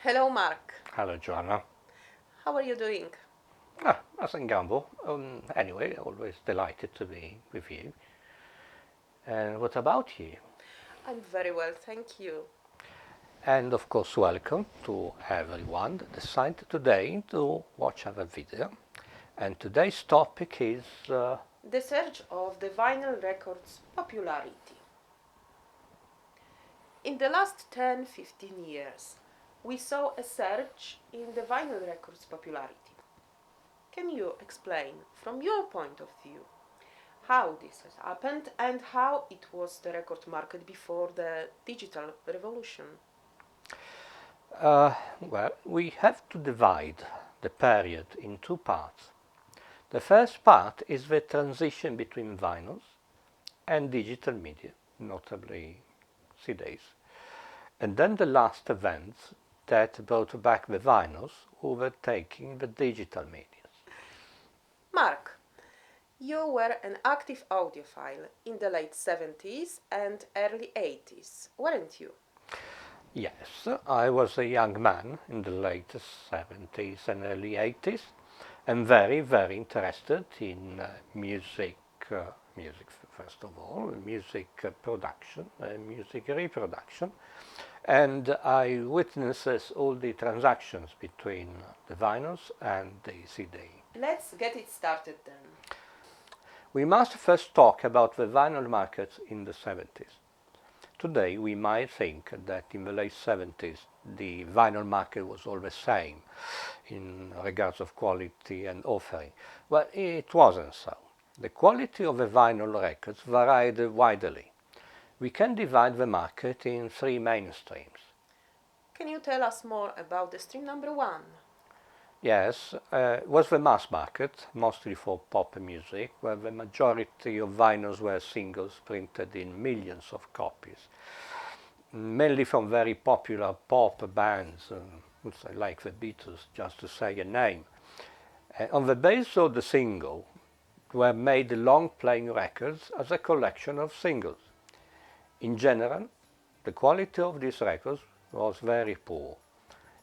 Hello, Mark. Hello, Joanna. How are you doing? Nothing gamble. Anyway, always delighted to be with you. And what about you? I'm very well, thank you. And of course, welcome to everyone that decided today to watch our video. And today's topic is The surge of the vinyl record's popularity. In the last 10-15 years, we saw a surge in the vinyl record's popularity. Can you explain, from your point of view, how this has happened and how it was the record market before the digital revolution? well, we have to divide the period in two parts. The first part is the transition between vinyls and digital media, notably CDs. And then the last events that brought back the vinyls, overtaking the digital media. Mark, you were an active audiophile in the late 70s and early 80s, weren't you? Yes, I was a young man in the late 70s and early 80s, and very, very interested in music first of all, music production, music reproduction, and I witnesses all the transactions between the vinyls and the CD. Let's get it started then. We must first talk about the vinyl market in the 70s. Today we might think that in the late 70s the vinyl market was all the same in regards of quality and offering. Well, it wasn't so. The quality of the vinyl records varied widely. We can divide the market in three main streams. Can you tell us more about the stream number one? Yes, was the mass market, mostly for pop music, where the majority of vinyls were singles printed in millions of copies, mainly from very popular pop bands, like the Beatles, just to say a name. On the basis of the single were made long-playing records as a collection of singles. In general, the quality of these records was very poor.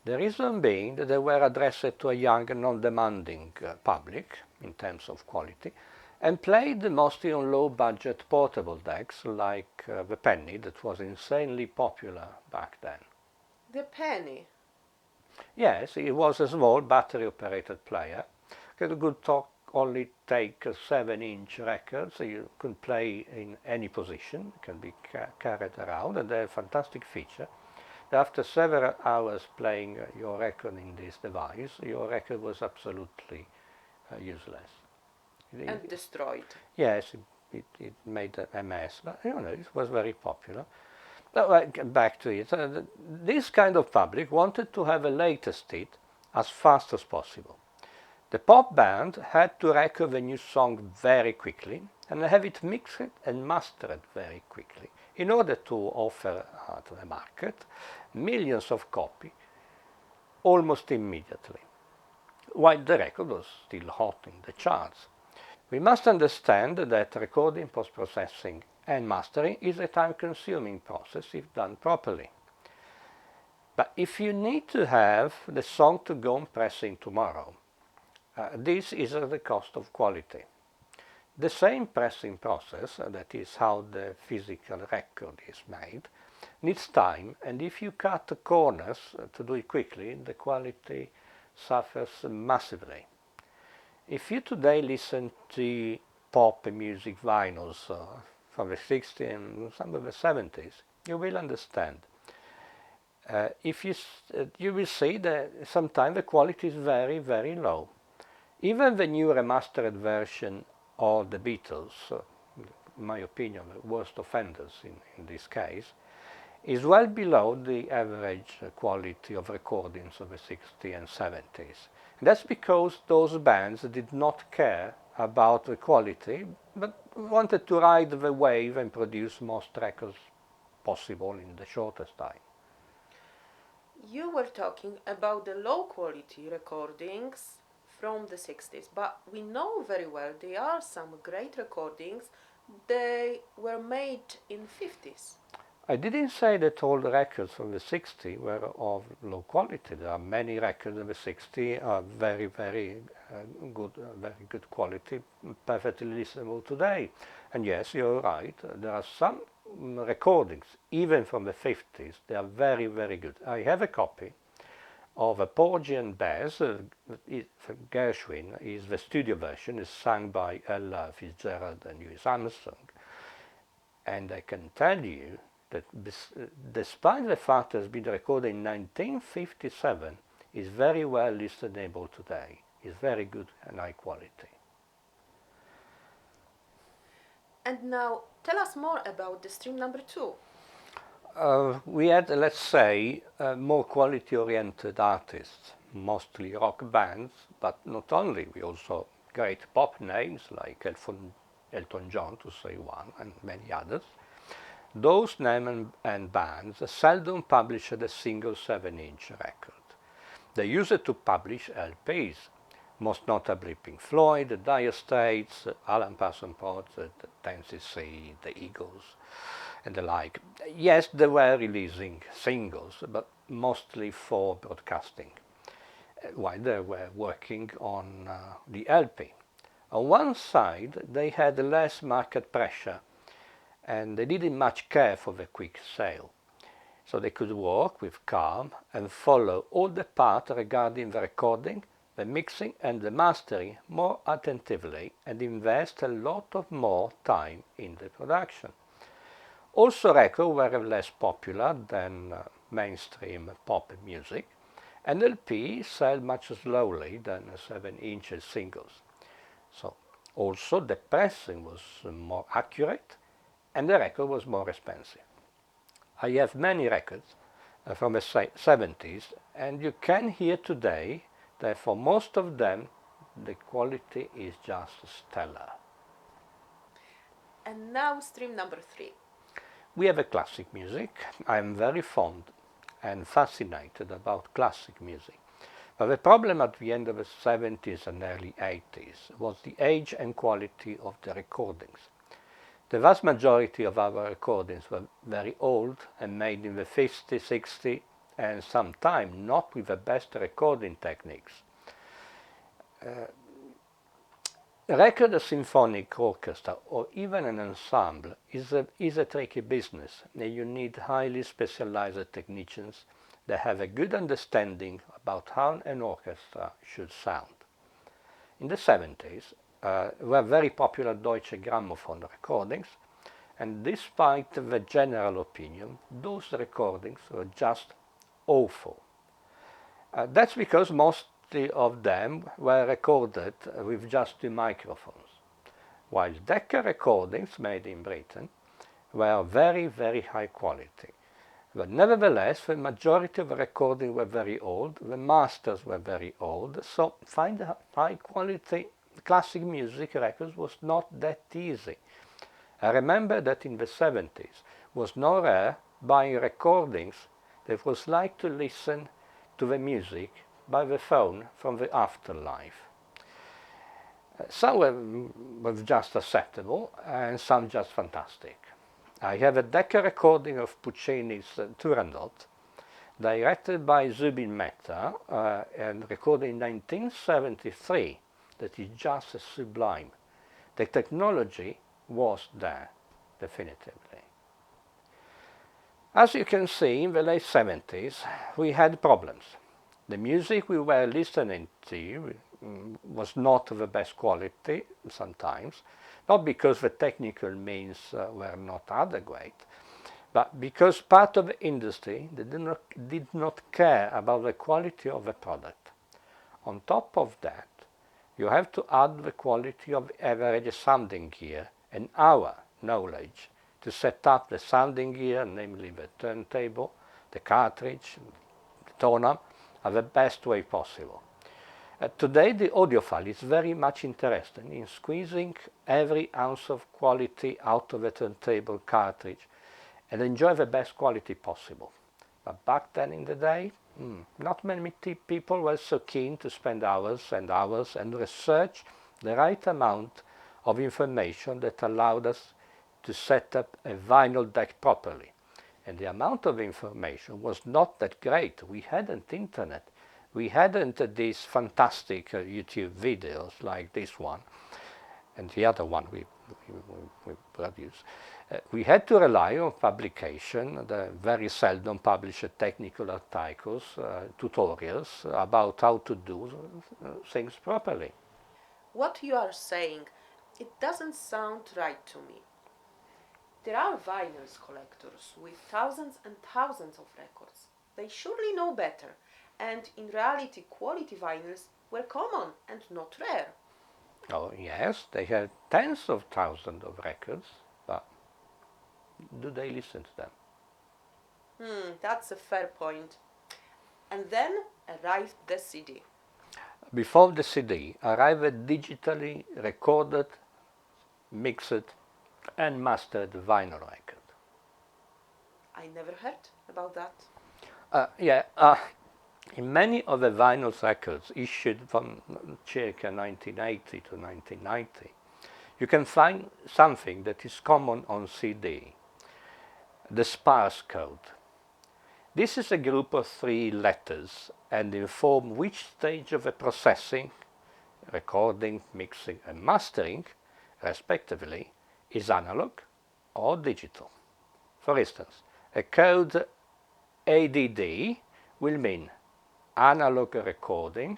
The reason being that they were addressed to a young and non-demanding public in terms of quality and played mostly on low-budget portable decks like the Penny that was insanely popular back then. The penny. Yes, it was a small battery-operated player. It could only take a 7-inch record, so you could play in any position, can be carried around, and they're a fantastic feature. After several hours playing your record in this device, your record was absolutely useless. And destroyed. Yes, it made a mess, but it was very popular. But back to it. This kind of public wanted to have a latest hit as fast as possible. The pop band had to record the new song very quickly and have it mixed and mastered very quickly in order to offer to the market millions of copies almost immediately, while the record was still hot in the charts. We must understand that recording, post-processing and mastering is a time-consuming process if done properly. But if you need to have the song to go on pressing tomorrow, this is at the cost of quality. The same pressing process, that is how the physical record is made, needs time, and if you cut the corners to do it quickly, the quality suffers massively. If you today listen to pop music vinyls from the 60s and some of the 70s, you will understand. If you will see that sometimes the quality is very, very low. Even the new remastered version of the Beatles, in my opinion, the worst offenders in this case, is well below the average quality of recordings of the 60s and 70s. And that's because those bands did not care about the quality, but wanted to ride the wave and produce most records possible in the shortest time. You were talking about the low quality recordings from the 60s, but we know very well there are some great recordings they were made in 50s. I didn't say that all the records from the 60s were of low quality. There are many records of the 60s are very, very very good quality, perfectly listenable today. And yes, you're right. There are some recordings, even from the 50s. They are very, very good. I have a copy of a Porgy and Bess from Gershwin. Is the studio version is sung by Ella Fitzgerald and Louis Armstrong. And I can tell you that despite the fact it has been recorded in 1957, is very well listenable today. Is very good and high quality. And now tell us more about the stream number 2. We had, let's say, more quality-oriented artists, mostly rock bands, but not only. We also great pop names like Elton John, to say one, and many others. Those names and bands seldom published a single 7-inch record. They used to publish LPs, most notably Pink Floyd, the Dire Straits, Alan Parsons Project, the 10cc, the Eagles, and the like. Yes, they were releasing singles, but mostly for broadcasting, while they were working on the LP. On one side, they had less market pressure, and they didn't much care for the quick sale. So they could work with calm and follow all the parts regarding the recording, the mixing and the mastering more attentively and invest a lot of more time in the production. Also, records were less popular than mainstream pop music, and LP sell much slowly than 7-inch singles. So also the pressing was more accurate and the record was more expensive. I have many records from the 70s, and you can hear today that for most of them the quality is just stellar. And now stream number 3. We have a classic music. I am very fond and fascinated about classic music. But the problem at the end of the 70s and early 80s was the age and quality of the recordings. The vast majority of our recordings were very old and made in the 50s, 60s, and sometimes not with the best recording techniques. A record, a symphonic orchestra, or even an ensemble is a tricky business, and you need highly specialized technicians that have a good understanding about how an orchestra should sound. In the 70s, were very popular Deutsche Grammophon recordings, and despite the general opinion, those recordings were just awful. That's because most of them were recorded with just 2 microphones, while Decca recordings made in Britain were very, very high quality. But nevertheless, the majority of the recordings were very old, the masters were very old, so find high quality classic music records was not that easy. I remember that in the 70s was no rare buying recordings that was like to listen to the music by the phone from the afterlife. Some were just acceptable and some just fantastic. I have a Decca recording of Puccini's Turandot, directed by Zubin Mehta and recorded in 1973, that is just sublime. The technology was there, definitively. As you can see, in the late 70s, we had problems. The music we were listening to was not of the best quality sometimes, not because the technical means were not adequate, but because part of the industry did not care about the quality of the product. On top of that, you have to add the quality of average sounding gear and our knowledge to set up the sounding gear, namely the turntable, the cartridge, the tone-up, in the best way possible. Today, the audiophile is very much interested in squeezing every ounce of quality out of the turntable cartridge and enjoy the best quality possible. But back then in the day, not many people were so keen to spend hours and hours and research the right amount of information that allowed us to set up a vinyl deck properly. And the amount of information was not that great. We hadn't internet. We hadn't these fantastic YouTube videos like this one and the other one we produce. We had to rely on publication, the very seldom published technical articles, tutorials about how to do things properly. What you are saying, it doesn't sound right to me. There are vinyls collectors with thousands and thousands of records. They surely know better, and in reality, quality vinyls were common and not rare. Oh, yes, they have tens of thousands of records, but do they listen to them? That's a fair point. And then arrived the CD. Before the CD arrived digitally recorded, mixed, and mastered vinyl record. I never heard about that. In many of the vinyl records issued from circa 1980 to 1990, you can find something that is common on CD, the sparse code. This is a group of 3 letters and inform which stage of the processing, recording, mixing, and mastering, respectively, is analog or digital. For instance, a code ADD will mean analog recording,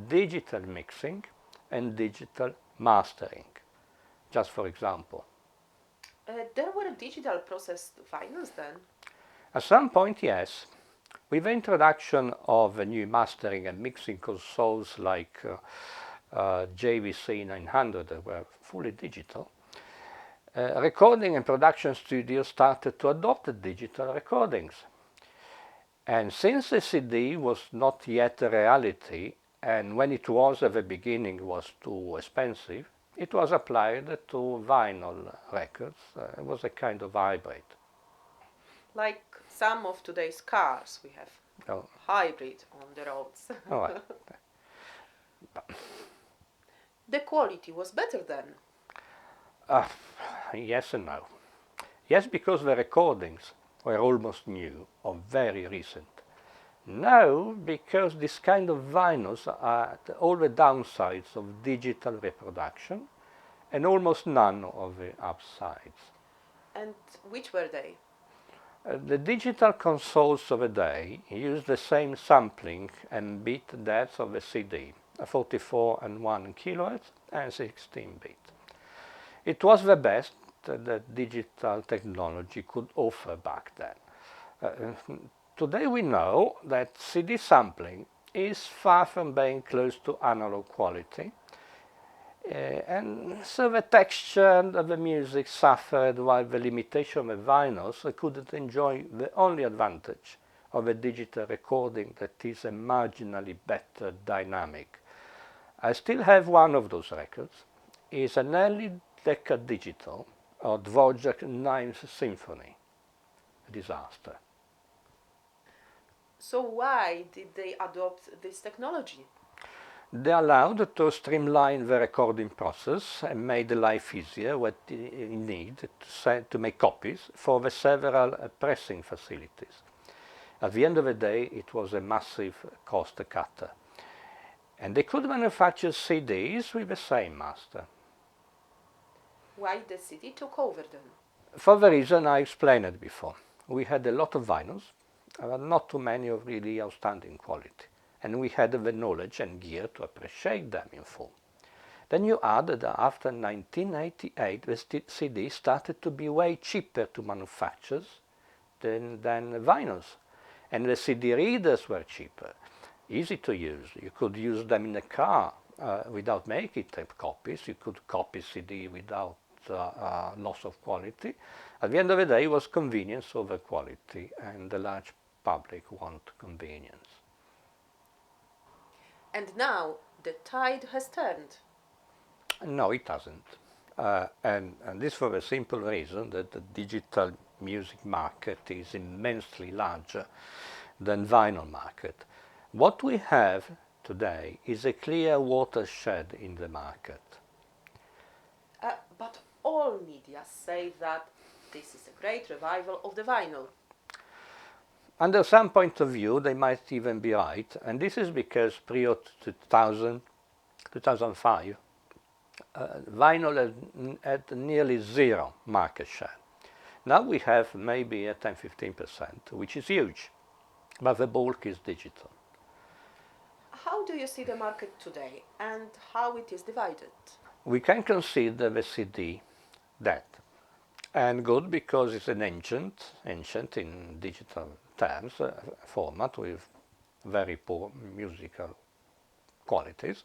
digital mixing, and digital mastering, just for example. There were digital processed vinyls then. At some point, yes. With the introduction of new mastering and mixing consoles like JVC 900 that were fully digital, recording and production studios started to adopt digital recordings. And since the CD was not yet a reality, and when it was at the beginning was too expensive, it was applied to vinyl records. It was a kind of hybrid. Like some of today's cars, we have Oh, hybrid on the roads. all right. The quality was better then. Yes and no. Yes, because the recordings were almost new or very recent. No, because this kind of vinyls are all the downsides of digital reproduction and almost none of the upsides. And which were they? The digital consoles of the day use the same sampling and bit depth of the CD, 44 and 1 kilohertz and 16 bit. It was the best that digital technology could offer back then. Today we know that CD sampling is far from being close to analog quality, and so the texture of the music suffered while the limitation of the vinyls couldn't enjoy the only advantage of a digital recording, that is a marginally better dynamic. I still have one of those records. It's an early Decca Digital of Dvorak's Ninth Symphony. A disaster. So why did they adopt this technology? They allowed to streamline the recording process and made life easier what you need to make copies for the several pressing facilities. At the end of the day, it was a massive cost cutter. And they could manufacture CDs with the same master. Why the CD took over then? For the reason I explained before. We had a lot of vinyls, not too many of really outstanding quality. And we had the knowledge and gear to appreciate them in full. Then you add that after 1988, the CD started to be way cheaper to manufacture than vinyls. And the CD readers were cheaper, easy to use. You could use them in a car without making tape copies. You could copy CD without loss of quality. At the end of the day, it was convenience over quality, and the large public want convenience. And now the tide has turned. No, it hasn't. And this for a simple reason that the digital music market is immensely larger than vinyl market. What we have today is a clear watershed in the market. But all media say that this is a great revival of the vinyl. Under some point of view, they might even be right, and this is because prior to 2005, vinyl had nearly zero market share. Now we have maybe a 10–15%, which is huge, but the bulk is digital. How do you see the market today and how it is divided? We can consider the CD dead and good because it's an ancient in digital terms, format with very poor musical qualities.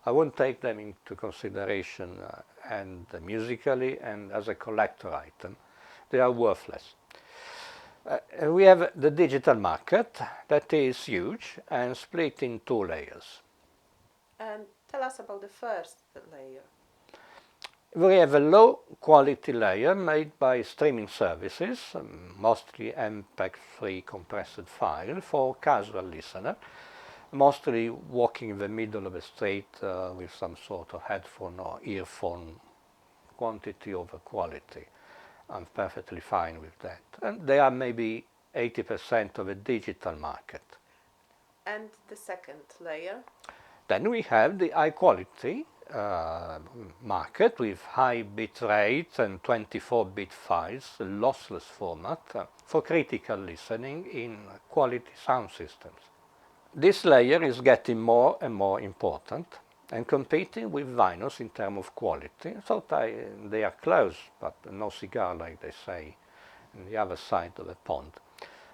I won't take them into consideration and musically and as a collector item. They are worthless. We have the digital market that is huge and split in two layers. And tell us about the first layer. We have a low quality layer made by streaming services, mostly MPEG-3 compressed file for casual listener, mostly walking in the middle of a street with some sort of headphone or earphone, quantity over quality. I'm perfectly fine with that. And they are maybe 80% of a digital market. And the second layer? Then we have the high quality market with high bit rate and 24-bit files, lossless format for critical listening in quality sound systems. This layer is getting more and more important and competing with vinyls in terms of quality. So they are close, but no cigar, like they say, on the other side of the pond.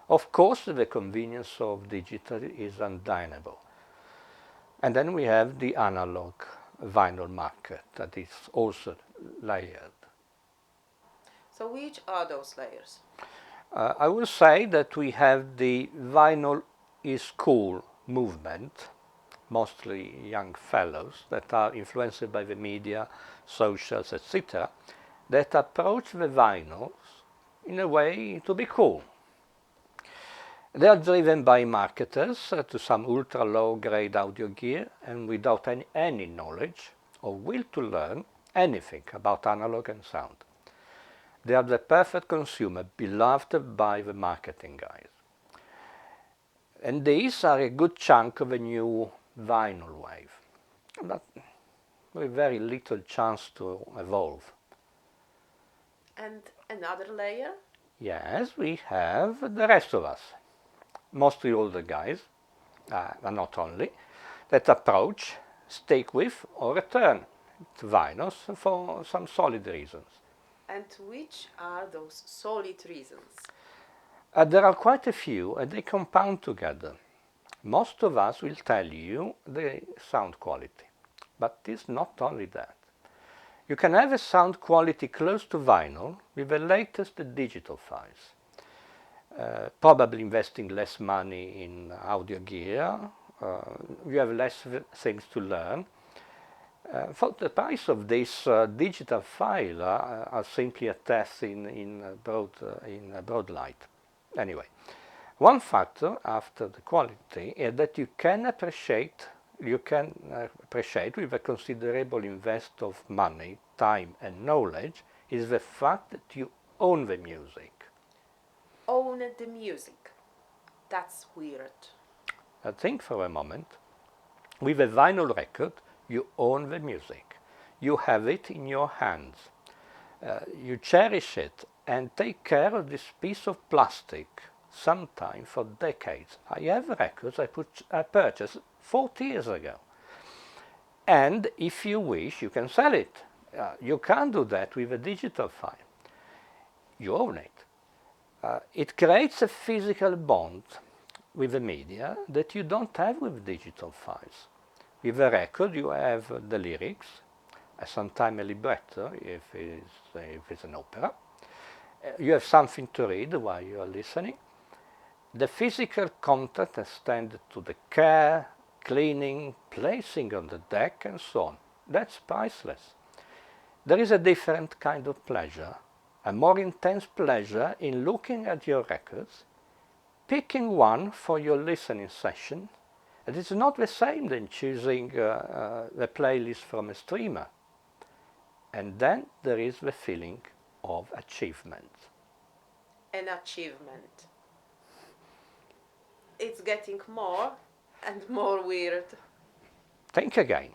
Of course, the convenience of digital is undeniable. And then we have the analog vinyl market that is also layered. So which are those layers? I will say that we have the vinyl is cool movement, mostly young fellows that are influenced by the media, socials, etc., that approach the vinyls in a way to be cool. They are driven by marketers to some ultra-low grade audio gear and without any knowledge or will to learn anything about analog and sound. They are the perfect consumer, beloved by the marketing guys. And these are a good chunk of a new vinyl wave, but with very little chance to evolve. And another layer? Yes, we have the rest of us. Mostly older guys, but not only, that approach, stick with, or return to vinyls for some solid reasons. And which are those solid reasons? There are quite a few, and they compound together. Most of us will tell you the sound quality, but it's not only that. You can have a sound quality close to vinyl with the latest digital files. Probably investing less money in audio gear, you have less things to learn. For the price of this digital file are simply a test in broad light. Anyway, one factor after the quality is that you can appreciate with a considerable invest of money, time and knowledge is the fact that you own the music. Own the music. That's weird. Think for a moment. With a vinyl record, you own the music. You have it in your hands. You cherish it and take care of this piece of plastic, sometimes for decades. I have records I purchased 40 years ago. And if you wish, you can sell it. You can't do that with a digital file. You own it. It creates a physical bond with the media that you don't have with digital files. With a record, you have the lyrics, sometimes a libretto if it's an opera. You have something to read while you are listening. The physical content extended to the care, cleaning, placing on the deck, and so on. That's priceless. There is a different kind of pleasure, a more intense pleasure in looking at your records, picking one for your listening session. And it's not the same than choosing the playlist from a streamer. And then there is the feeling of achievement. An achievement. It's getting more and more weird. Think again.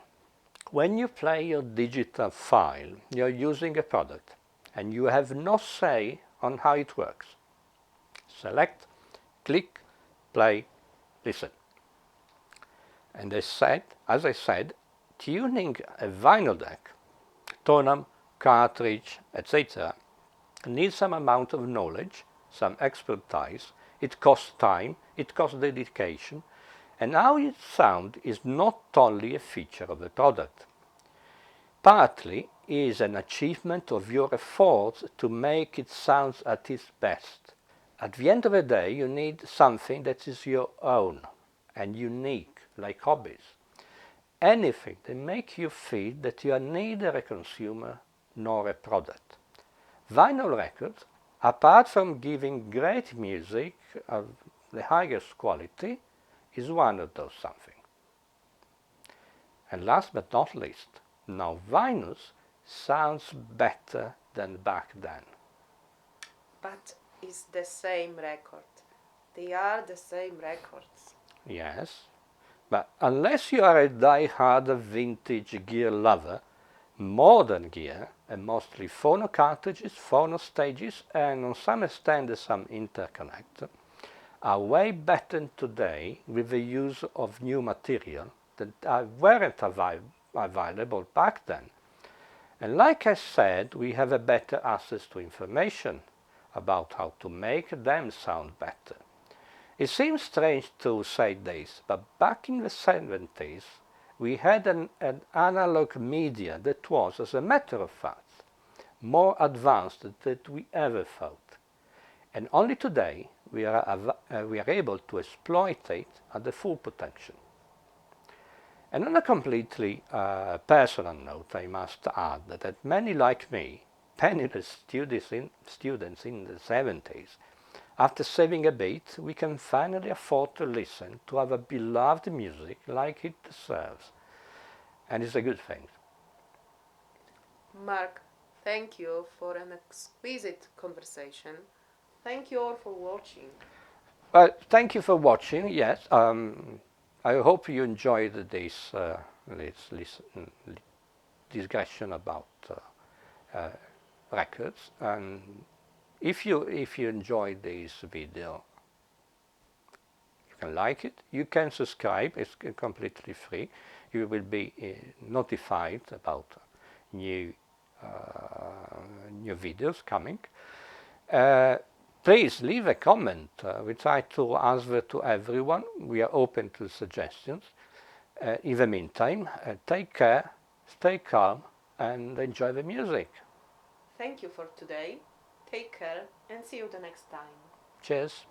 When you play your digital file, you're using a product and you have no say on how it works. Select, click, play, listen. And as I said, tuning a vinyl deck, tonum, cartridge, etc., needs some amount of knowledge, some expertise. It costs time, it costs dedication, and how it sounds is not only a feature of the product. Partly is an achievement of your efforts to make it sound at its best. At the end of the day, you need something that is your own and unique, like hobbies. Anything that makes you feel that you are neither a consumer nor a product. Vinyl records, apart from giving great music of the highest quality, is one of those something. And last but not least, now vinyls sounds better than back then. But it's the same record. They are the same records. Yes, but unless you are a die-hard vintage gear lover, modern gear, and mostly phono cartridges, phono stages, and on some extent some interconnect, are way better today with the use of new material that weren't available back then. And like I said, we have a better access to information about how to make them sound better. It seems strange to say this, but back in the 70s, we had an analog media that was, as a matter of fact, more advanced than we ever thought. And only today we are able to exploit it at the full potential. And on a completely personal note, I must add that many like me, penniless students in the 70s, after saving a bit, we can finally afford to listen to our beloved music like it deserves. And it's a good thing. Mark, thank you for an exquisite conversation. Thank you all for watching. Well, thank you for watching. Yes, I hope you enjoyed this discussion about records. And if you enjoyed this video, you can like it. You can subscribe. It's completely free. You will be notified about new new videos coming. Please leave a comment. We try to answer to everyone. We are open to suggestions. In the meantime, take care, stay calm, and enjoy the music. Thank you for today. Take care and see you the next time. Cheers.